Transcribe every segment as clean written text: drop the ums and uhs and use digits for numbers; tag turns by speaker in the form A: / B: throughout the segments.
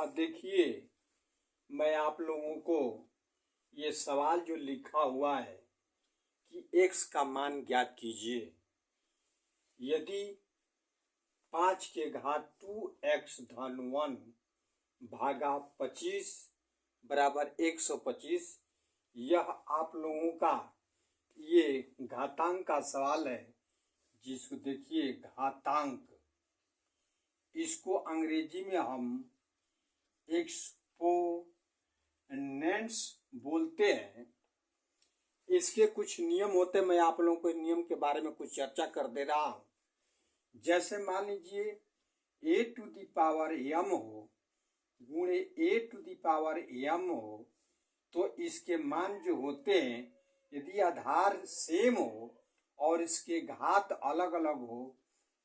A: देखिए, मैं आप लोगों को ये सवाल जो लिखा हुआ है कि x का मान ज्ञात कीजिए। यदि 5 के घात 2x धन 1 भागा 25 बराबर 125, यह आप लोगों का ये घातांक का सवाल है, जिसको देखिए घातांक, इसको अंग्रेजी में हम एक्सपोनेंट्स बोलते हैं। इसके कुछ नियम होते हैं, मैं आप लोगों को नियम के बारे में कुछ चर्चा कर दे रहा हूं। जैसे मान लीजिए a to the power m हो गुणे a to the power m हो, तो इसके मान जो होते हैं, यदि आधार सेम हो और इसके घात अलग अलग हो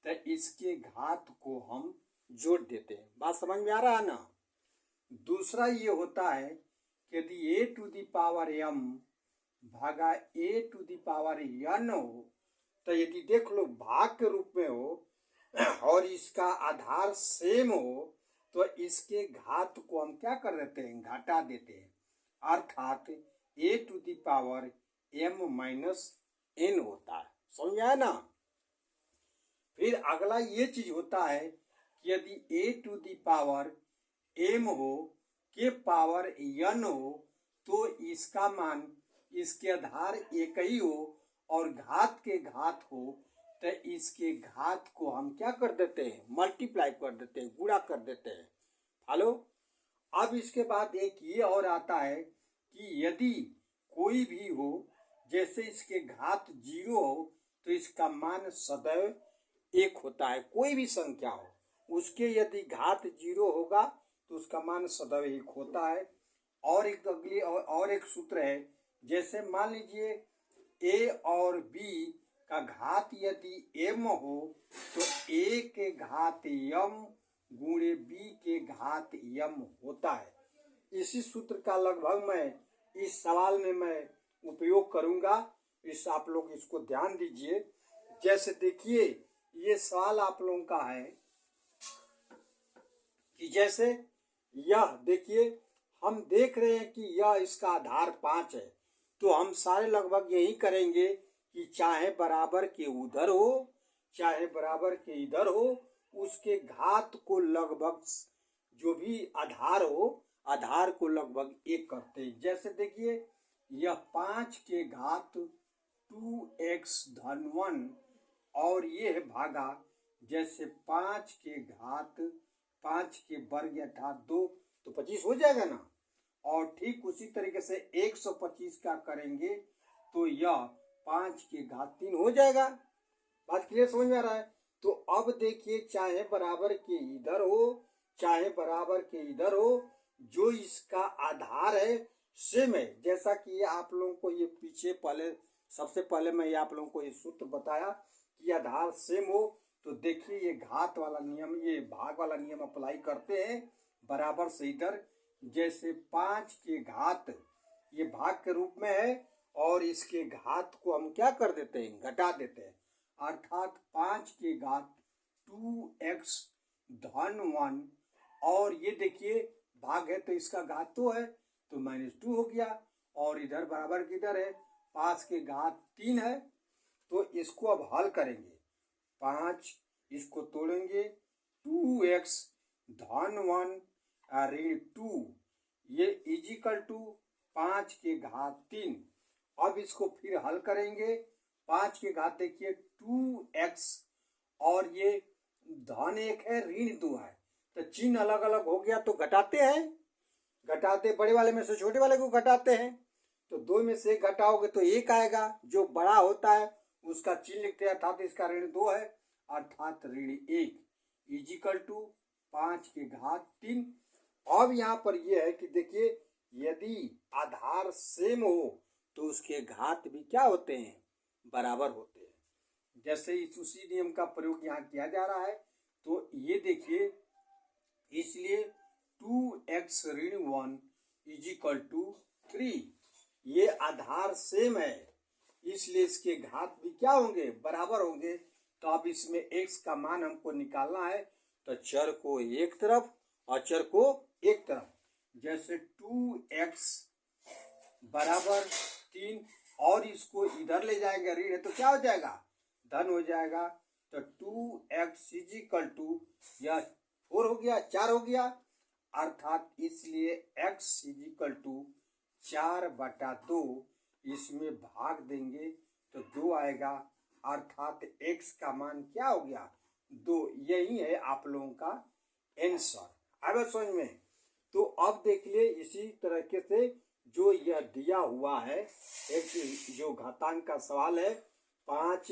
A: तो इसके घात को हम जोड़ देते हैं। बात समझ में आ रहा है ना। दूसरा ये होता है कि यदि a to the power m भागा a to the power n हो, तो यदि देख लो भाग के रूप में हो और इसका आधार सेम हो, तो इसके घात को हम क्या कर देते हैं, घटा देते हैं, अर्थात a to the power m minus n होता है। समझ आया ना। फिर अगला ये चीज होता है कि यदि a to the power m हो के पावर n हो, तो इसका मान, इसके आधार एक ही हो और घात के घात हो, तो इसके घात को हम क्या कर देते हैं, मल्टीप्लाई कर देते हैं, गुणा कर देते हैं। हेलो। अब इसके बाद एक ये और आता है कि यदि कोई भी हो, जैसे इसके घात 0 हो, तो इसका मान सदैव 1 होता है। कोई भी संख्या हो, उसके यदि घात 0 होगा तो उसका मान सदैव 1 होता है। और एक अगली और एक सूत्र है, जैसे मान लीजिए a और b का घात यदि m हो, तो a के घात m गुणे b के घात m होता है। इसी सूत्र का लगभग मैं इस सवाल में मैं उपयोग करूंगा। आप लोग इसको ध्यान दीजिए। जैसे देखिए, ये सवाल आप लोगों का है कि जैसे यह देखिए, हम देख रहे हैं कि यह इसका आधार 5 है, तो हम सारे लगभग यही करेंगे कि चाहे बराबर के उधर हो चाहे बराबर के इधर हो, उसके घात को लगभग जो भी आधार हो, आधार को लगभग 1 करते हैं। जैसे देखिए, यह 5 के घात 2x धन 1 और ये है भागा, जैसे 5 के घात 5 के वर्ग अर्थात 2, तो 25 हो जाएगा ना। और ठीक उसी तरीके से 125 का करेंगे तो यह 5 के घात 3 हो जाएगा। बात क्लियर समझ में आ रहा है। तो अब देखिए, चाहे बराबर के इधर हो चाहे बराबर के इधर हो, जो इसका आधार है सेम है। जैसा कि आप लोगों को ये पीछे पहले, सबसे पहले मैं आप लोगों को ये सूत्र बताया कि आधार सेम हो, तो देखिए ये घात वाला नियम, ये भाग वाला नियम अप्लाई करते हैं बराबर से इधर। जैसे 5 के घात ये भाग के रूप में है और इसके घात को हम क्या कर देते हैं, घटा देते हैं, अर्थात 5 के घात 2x धन 1, और ये देखिए भाग है तो इसका घात 2 है तो -2 हो गया, और इधर बराबर किधर है, 5 के घात 3 है, तो इसको अब हल करेंगे। 5 इसको तोड़ेंगे, 2x धन 1 ऋण 2, ये इजिकल टू 5 के घात 3। अब इसको फिर हल करेंगे। 5 के घात देखिए 2x और ये धन 1 है ऋण 2 है, तो चिन्ह अलग अलग हो गया तो घटाते हैं, घटाते बड़े वाले में से छोटे वाले को घटाते हैं, तो 2 में से 1 घटाओगे तो 1 आएगा। जो बड़ा होता है उसका चिन्ह लिखते हैं, अर्थात इसका ऋण 2 है, अर्थात ऋण 1 इजिकल टू 5 के घात 3। अब यहाँ पर यह है कि देखिए, यदि आधार सेम हो तो उसके घात भी क्या होते हैं, बराबर होते हैं। जैसे इस उसी नियम का प्रयोग यहाँ किया जा रहा है। तो ये देखिए, इसलिए 2x ऋण 1 इजिकल टू 3, ये आधार सेम है, इसलिए इसके घात भी क्या होंगे, बराबर होंगे। तो अब इसमें x का मान हमको निकालना है, तो चर को एक तरफ और चर को एक तरफ, जैसे 2x बराबर 3 और इसको इधर ले जाएंगे ऋण है तो क्या हो जाएगा, धन हो जाएगा। तो 2x इजिकल टू यह 4 हो गया, 4 हो गया, अर्थात इसलिए x इजिकल टू 4/2, इसमें भाग देंगे तो 2 आएगा, अर्थात x का मान क्या हो गया, 2। यही है आप लोगों का आंसर। अब समझ में। तो अब देखिए इसी तरीके से जो यह दिया हुआ है, एक जो घातांक का सवाल है, 5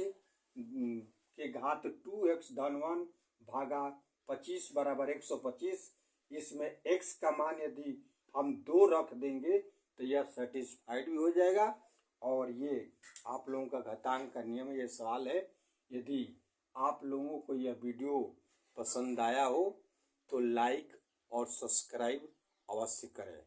A: के घात 2x धन 1 भागा 25 बराबर 125, इसमें x का मान यदि हम 2 रख देंगे तो यह सेटिस्फाइड भी हो जाएगा। और ये आप लोगों का घातांक का नियम, ये सवाल है। यदि आप लोगों को यह वीडियो पसंद आया हो तो लाइक और सब्सक्राइब अवश्य करें।